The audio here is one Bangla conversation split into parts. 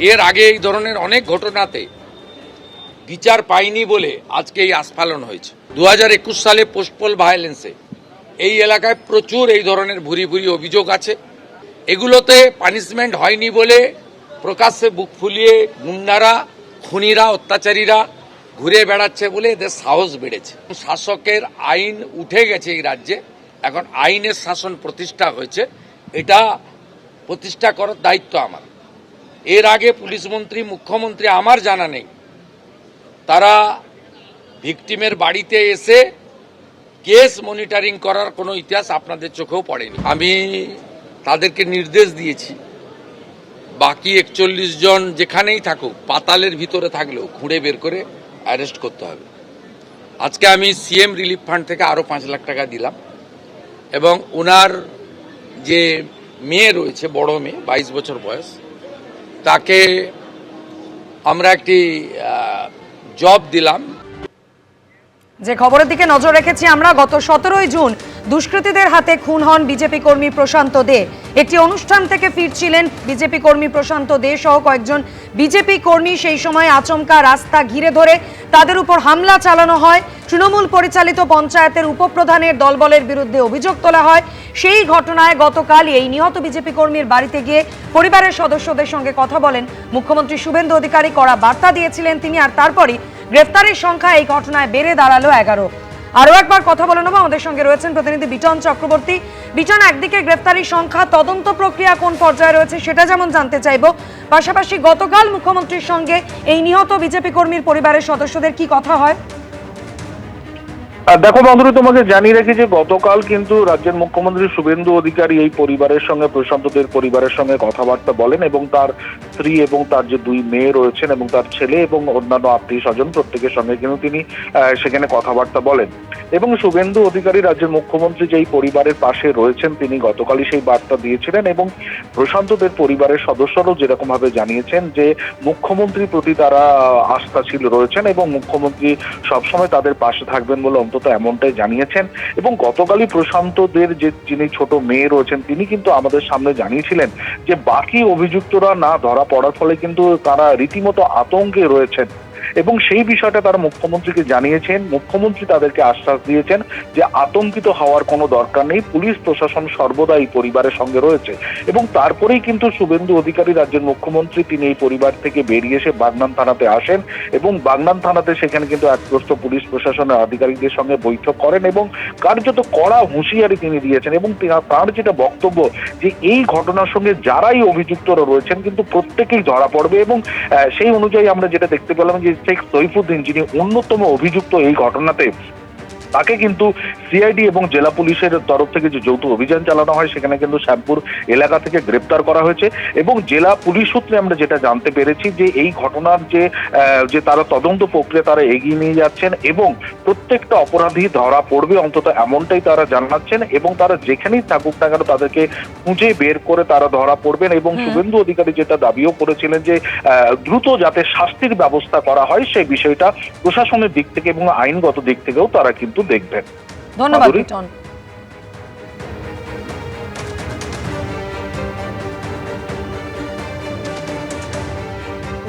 এর আগে এই ধরনের অনেক ঘটনাতে বিচার পায়নি বলে আজকে এই আস্ফালন হয়েছে। 2021 সালে পোস্টপোল ভায়োলেন্সে এই এলাকায় প্রচুর এই ধরনের ভুরি ভুরি অভিযোগ আছে। এগুলোতে পানিশমেন্ট হয়নি বলে প্রকাশ্যে বুক ফুলিয়ে গুন্ডারা, খুনিরা, অত্যাচারীরা ঘুরে বেড়াচ্ছে বলে এদের সাহস বেড়েছে। শাসকের আইন উঠে গেছে এই রাজ্যে, এখন আইনের শাসন প্রতিষ্ঠা হয়েছে, এটা প্রতিষ্ঠা করার দায়িত্ব আমার। এর আগে পুলিশ মন্ত্রী, মুখ্যমন্ত্রী আমার জানা নেই তারা ভিকটিমের বাড়িতে এসে কেস মনিটরিং করার কোনো ইতিহাস আপনাদের চোখেও পড়েনি। আমি তাদেরকে নির্দেশ দিয়েছি বাকি 41 জন যেখানেই থাকুক, পাতালের ভিতরে থাকলেও খুঁড়ে বের করে অ্যারেস্ট করতে হবে। আজকে আমি সিএম রিলিফ ফান্ড থেকে আরও 5 লাখ টাকা দিলাম এবং ওনার যে মেয়ে রয়েছে, বড় মেয়ে 22 বছর বয়স, তাকে আমরা একটি জব দিলাম। যে খবরের দিকে নজর রেখেছি আমরা, গত 17ই জুন দুষ্কৃতীদের হাতে খুন হন বিজেপি কর্মী প্রশান্ত দে। একটি অনুষ্ঠান থেকে ফিরছিলেন বিজেপি কর্মী প্রশান্ত দে সহ কয়েকজন বিজেপি কর্মী। সেই সময় আচমকা রাস্তা ঘিরে ধরে তাদের উপর হামলা চালানো হয়। তৃণমূল পরিচালিত পঞ্চায়েতের উপপ্রধানের দলবলের বিরুদ্ধে অভিযোগ তোলা হয়। সেই ঘটনায় গতকাল এই নিহত বিজেপি কর্মীর বাড়িতে গিয়ে পরিবারের সদস্যদের সঙ্গে কথা বলেন মুখ্যমন্ত্রী শুভেন্দু অধিকারী। কড়া বার্তা দিয়েছিলেন তিনি, আর তারপরই গ্রেফতারের সংখ্যা এই ঘটনায় বেড়ে দাঁড়ালো 11। আরও একবার কথা বলে নেব, আমাদের সঙ্গে রয়েছেন প্রতিনিধি বিটন চক্রবর্তী। বিটন, একদিকে গ্রেফতারির সংখ্যা, তদন্ত প্রক্রিয়া কোন পর্যায়ে রয়েছে সেটা যেমন জানতে চাইব, পাশাপাশি গতকাল মুখ্যমন্ত্রীর সঙ্গে এই নিহত বিজেপি কর্মীর পরিবারের সদস্যদের কি কথা হয়? দেখো বন্ধুরা, তোমাকে জানিয়ে রাখি যে গতকাল কিন্তু রাজ্যের মুখ্যমন্ত্রী শুভেন্দু অধিকারী এই পরিবারের সঙ্গে, প্রশান্তদের পরিবারের সঙ্গে কথাবার্তা বলেন এবং তার স্ত্রী এবং তার যে 2 মেয়ে রয়েছেন এবং তার ছেলে এবং অন্যান্য আত্মীয় স্বজন প্রত্যেকের সঙ্গে কিন্তু তিনি সেখানে কথাবার্তা বলেন। এবং শুভেন্দু অধিকারী রাজ্যের মুখ্যমন্ত্রী যেই পরিবারের পাশে রয়েছেন তিনি গতকালই সেই বার্তা দিয়েছিলেন এবং প্রশান্তদের পরিবারের সদস্যরাও যেরকম ভাবে জানিয়েছেন যে মুখ্যমন্ত্রীর প্রতি তারা আস্থাশীল রয়েছেন এবং মুখ্যমন্ত্রী সবসময় তাদের পাশে থাকবেন বলে অন্তত এমনটাই জানিয়েছেন। এবং গতকালই প্রশান্তদের যে যিনি ছোট মেয়ে রয়েছেন তিনি কিন্তু আমাদের সামনে জানিয়েছিলেন যে বাকি অভিযুক্তরা না ধরা পড়ার ফলে কিন্তু তারা রীতিমতো আতঙ্কে রয়েছেন এবং সেই বিষয়টা তারা মুখ্যমন্ত্রীকে জানিয়েছেন। মুখ্যমন্ত্রী তাদেরকে আশ্বাস দিয়েছেন যে আতঙ্কিত হওয়ার কোনো দরকার নেই, পুলিশ প্রশাসন সর্বদা এই পরিবারের সঙ্গে রয়েছে। এবং তারপরেই কিন্তু শুভেন্দু অধিকারী রাজ্যের মুখ্যমন্ত্রী তিনি এই পরিবার থেকে বেরিয়ে এসে বাগনান থানাতে আসেন এবং বাগনান থানাতে সেখানে কিন্তু একপ্রস্থ পুলিশ প্রশাসনের আধিকারিকদের সঙ্গে বৈঠক করেন এবং কার্যত কড়া হুঁশিয়ারি তিনি দিয়েছেন। এবং তার যেটা বক্তব্য যে এই ঘটনার সঙ্গে যারাই অভিযুক্তরা রয়েছেন কিন্তু প্রত্যেকেই ধরা পড়বে এবং সেই অনুযায়ী আমরা যেটা দেখতে পেলাম যে শেখ সৈফুদ্দিন যিনি অন্যতম অভিযুক্ত এই ঘটনাতে, তাকে কিন্তু সিআইডি এবং জেলা পুলিশের তরফ থেকে যে যৌথ অভিযান চালানো হয় সেখানে কিন্তু শ্যামপুর এলাকা থেকে গ্রেপ্তার করা হয়েছে। এবং জেলা পুলিশ সূত্রে আমরা যেটা জানতে পেরেছি যে এই ঘটনার যে তারা তদন্ত প্রক্রিয়া তারা এগিয়ে নিয়ে যাচ্ছেন এবং প্রত্যেকটা অপরাধী ধরা পড়বে অন্তত এমনটাই তারা জানাচ্ছেন এবং তারা যেখানেই থাকুক না কেন তাদেরকে খুঁজে বের করে তারা ধরা পড়বেন। এবং শুভেন্দু অধিকারী যেটা দাবিও করেছিলেন যে দ্রুত যাতে শাস্তির ব্যবস্থা করা হয় সেই বিষয়টা প্রশাসনের দিক থেকে এবং আইনগত দিক থেকেও তারা কিন্তু দেখবেন। ধন্যবাদ বিটন।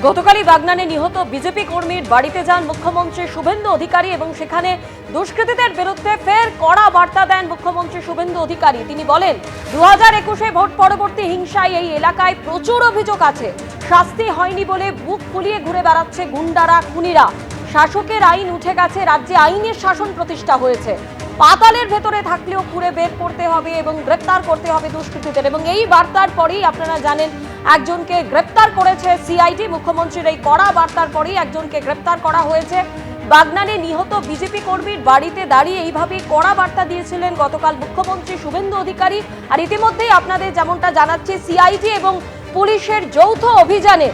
গতকালই বাগনানে নিহত বিজেপি কর্মীর বাড়িতে যান মুখ্যমন্ত্রী শুভেন্দু অধিকারী এবং সেখানে দুষ্কৃতীদের বিরুদ্ধে ফের কড়া বার্তা দেন মুখ্যমন্ত্রী শুভেন্দু অধিকারী। তিনি বলেন 2021-এ ভোট পরবর্তী হিংসায় এই এলাকায় প্রচুর অভিযোগ আছে, শাস্তি হয়নি বলে বুক ফুলিয়ে ঘুরে বেড়াচ্ছে গুন্ডারা, খুনিরা। শাসকের আইন উঠে গেছে, রাজ্যে আইনের শাসন প্রতিষ্ঠা হয়েছে, পাতালের ভেতরে থাকলেও খুঁড়ে বের করতে হবে এবং গ্রেপ্তার করতে হবে দুষ্কৃতীদের। এবং এই বার্তার পরেই আপনারা জানেন একজনকে গ্রেপ্তার করেছে সিআইডি। মুখ্যমন্ত্রীর এই কড়া বার্তার পরেই একজনকে গ্রেপ্তার করা হয়েছে। বাগনানে নিহত বিজেপি কর্মীর বাড়িতে দাঁড়িয়ে এইভাবেই কড়া বার্তা দিয়েছিলেন গতকাল মুখ্যমন্ত্রী শুভেন্দু অধিকারী। আর ইতিমধ্যেই আপনাদের যেমনটা জানাচ্ছি সিআইডি এবং পুলিশের যৌথ অভিযানে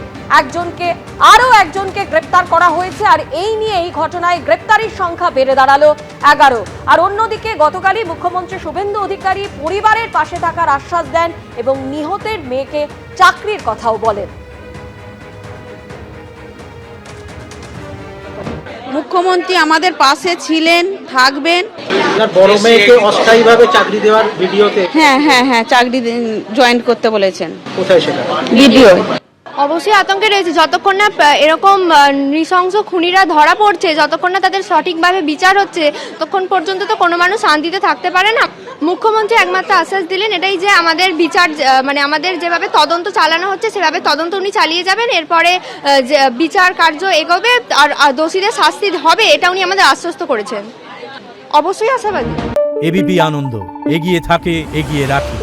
আরো একজনকে গ্রেপ্তার করা হয়েছে। আর এই নিয়ে এই ঘটনায় গ্রেপ্তারির সংখ্যা বেড়ে দাঁড়ালো 11। আর অন্যদিকে গতকালই মুখ্যমন্ত্রী শুভেন্দু অধিকারী পরিবারের পাশে থাকার আশ্বাস দেন এবং নিহতের মেয়েকে চাকরির কথাও বলেন। মুখ্যমন্ত্রী আমাদের পাশে ছিলেন, থাকবেন। বড় মেয়েকে অস্থায়ীভাবে চাকরি দেওয়ার ভিডিওতে হ্যাঁ চাকরি জয়েন করতে বলেছেন। কোথায় সেটা? ভিডিও অবশ্যই আতঙ্কে রয়েছে, যতক্ষণ না এরকম নৃশংস খুনিরা ধরা পড়ছে, যতক্ষণ না তাদের সঠিকভাবে বিচার হচ্ছে, ততক্ষণ পর্যন্ত তো কোনো মানুষ শান্তিতে থাকতে পারে না। মুখ্যমন্ত্রী একমাত্র আশ্বাস দিলেন এটাই যে আমাদের বিচার মানে আমাদের যেভাবে তদন্ত চালানো হচ্ছে সেভাবে তদন্ত উনি চালিয়ে যাবেন, এরপরে যে বিচার কার্য এগোবে আর দোষীদের শাস্তি হবে, এটা উনি আমাদের আশ্বস্ত করেছেন। অবশ্যই আশাবাদী। এবিপি আনন্দ এগিয়ে থাকে, এগিয়ে রাখে।